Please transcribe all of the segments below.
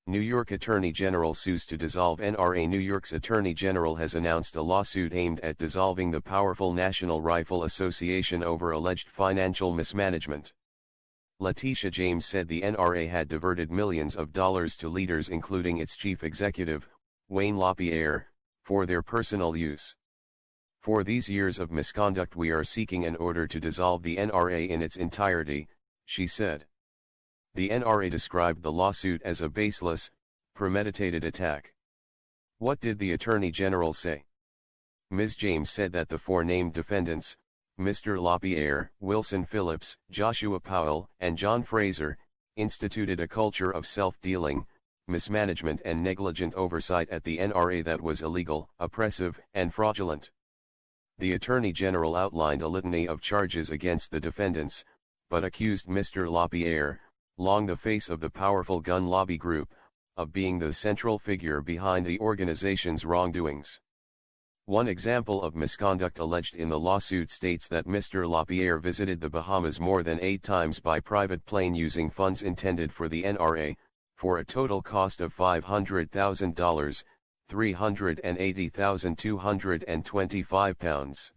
New York Attorney General sues to dissolve NRA. New York's Attorney General has announced a lawsuit aimed at dissolving the powerful National Rifle Association over alleged financial mismanagement. Letitia James said the NRA had diverted millions of dollars to leaders including its chief executive, Wayne LaPierre, for their personal use. For these years of misconduct we are seeking an order to dissolve the NRA in its entirety, she said. The NRA described the lawsuit as a baseless, premeditated attack. What did the Attorney General say? Ms. James said that the four named defendants, Mr. LaPierre, Wilson Phillips, Joshua Powell, and John Fraser, instituted a culture of self-dealing, mismanagement and negligent oversight at the NRA that was illegal, oppressive, and fraudulent. The Attorney General outlined a litany of charges against the defendants, but accused Mr. LaPierre, long the face of the powerful gun lobby group, of being the central figure behind the organization's wrongdoings. One example of misconduct alleged in the lawsuit states that Mr. LaPierre visited the Bahamas more than 8 times by private plane using funds intended for the NRA, for a total cost of $500,000, £380,225.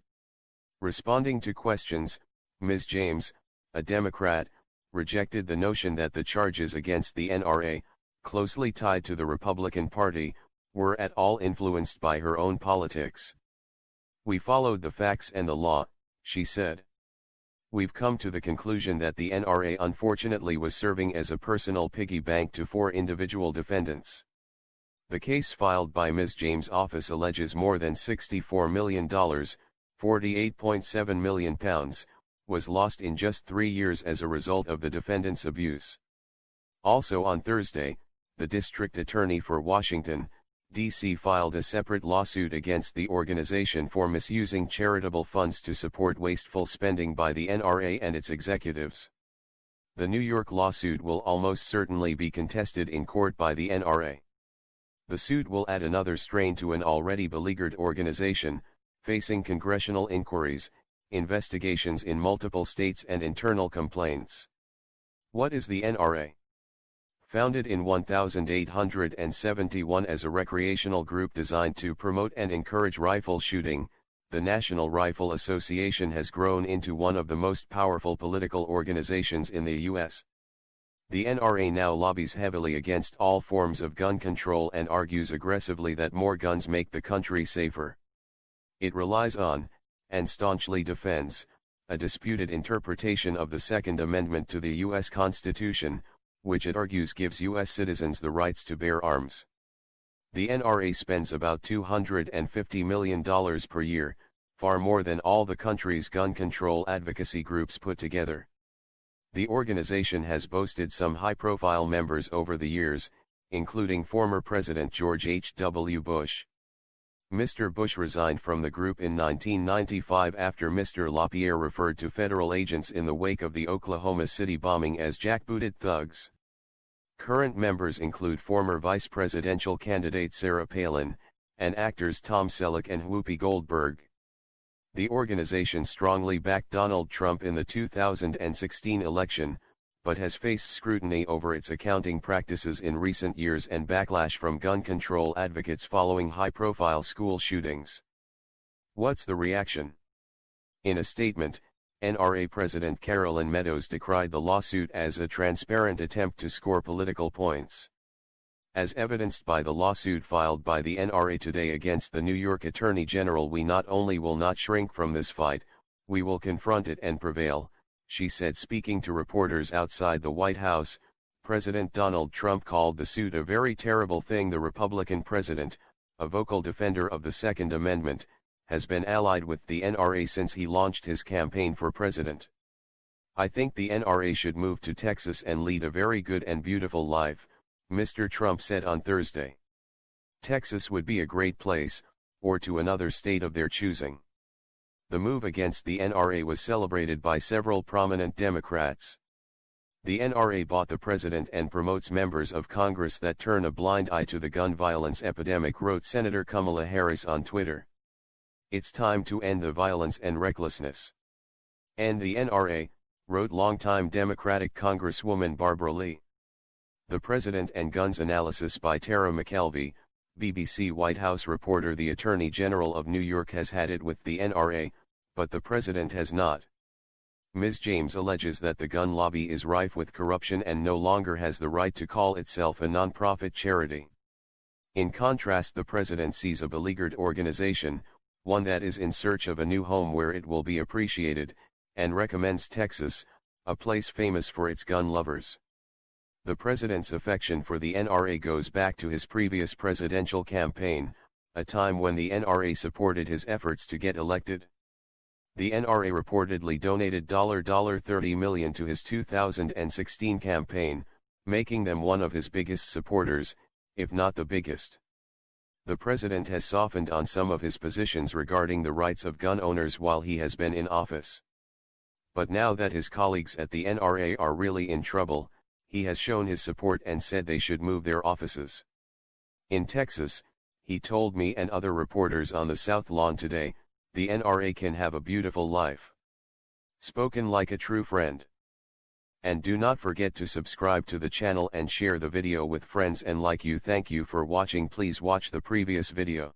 Responding to questions, Ms. James, a Democrat, rejected the notion that the charges against the NRA, closely tied to the Republican Party, were at all influenced by her own politics. We followed the facts and the law, she said. We've come to the conclusion that the NRA unfortunately was serving as a personal piggy bank to 4 individual defendants. The case filed by Ms. James' office alleges more than $64 million, £48.7 million, was lost in just 3 years as a result of the defendants' abuse. Also on Thursday, the district attorney for Washington, D.C. filed a separate lawsuit against the organization for misusing charitable funds to support wasteful spending by the NRA and its executives. The New York lawsuit will almost certainly be contested in court by the NRA. The suit will add another strain to an already beleaguered organization, facing congressional inquiries, investigations in multiple states and internal complaints. What is the NRA? Founded in 1871 as a recreational group designed to promote and encourage rifle shooting, the National Rifle Association has grown into one of the most powerful political organizations in the U.S. The NRA now lobbies heavily against all forms of gun control and argues aggressively that more guns make the country safer. It relies on, and staunchly defends, a disputed interpretation of the Second Amendment to the U.S. Constitution, which it argues gives U.S. citizens the rights to bear arms. The NRA spends about $250 million per year, far more than all the country's gun control advocacy groups put together. The organization has boasted some high-profile members over the years, including former President George H.W. Bush. Mr. Bush resigned from the group in 1995 after Mr. LaPierre referred to federal agents in the wake of the Oklahoma City bombing as jackbooted thugs. Current members include former vice presidential candidate Sarah Palin, and actors Tom Selleck and Whoopi Goldberg. The organization strongly backed Donald Trump in the 2016 election, but has faced scrutiny over its accounting practices in recent years and backlash from gun control advocates following high-profile school shootings. What's the reaction? In a statement, NRA President Carolyn Meadows decried the lawsuit as a transparent attempt to score political points. As evidenced by the lawsuit filed by the NRA today against the New York Attorney General, we not only will not shrink from this fight, we will confront it and prevail, she said. Speaking to reporters outside the White House, President Donald Trump called the suit a very terrible thing. The Republican president, a vocal defender of the Second Amendment, has been allied with the NRA since he launched his campaign for president. I think the NRA should move to Texas and lead a very good and beautiful life, Mr. Trump said on Thursday. Texas would be a great place, or to another state of their choosing. The move against the NRA was celebrated by several prominent Democrats. The NRA bought the president and promotes members of Congress that turn a blind eye to the gun violence epidemic, wrote Senator Kamala Harris on Twitter. It's time to end the violence and recklessness. End the NRA, wrote longtime Democratic Congresswoman Barbara Lee. The President and Guns Analysis by Tara McKelvey, BBC White House reporter. The Attorney General of New York has had it with the NRA, but the President has not. Ms. James alleges that the gun lobby is rife with corruption and no longer has the right to call itself a non-profit charity. In contrast, the President sees a beleaguered organization, one that is in search of a new home where it will be appreciated, and recommends Texas, a place famous for its gun lovers. The President's affection for the NRA goes back to his previous presidential campaign, a time when the NRA supported his efforts to get elected. The NRA reportedly donated $30 million to his 2016 campaign, making them one of his biggest supporters, if not the biggest. The President has softened on some of his positions regarding the rights of gun owners while he has been in office. But now that his colleagues at the NRA are really in trouble, he has shown his support and said they should move their offices. In Texas, he told me and other reporters on the South Lawn today, the NRA can have a beautiful life. Spoken like a true friend. And do not forget to subscribe to the channel and share the video with friends and like you. Thank you for watching. Please watch the previous video.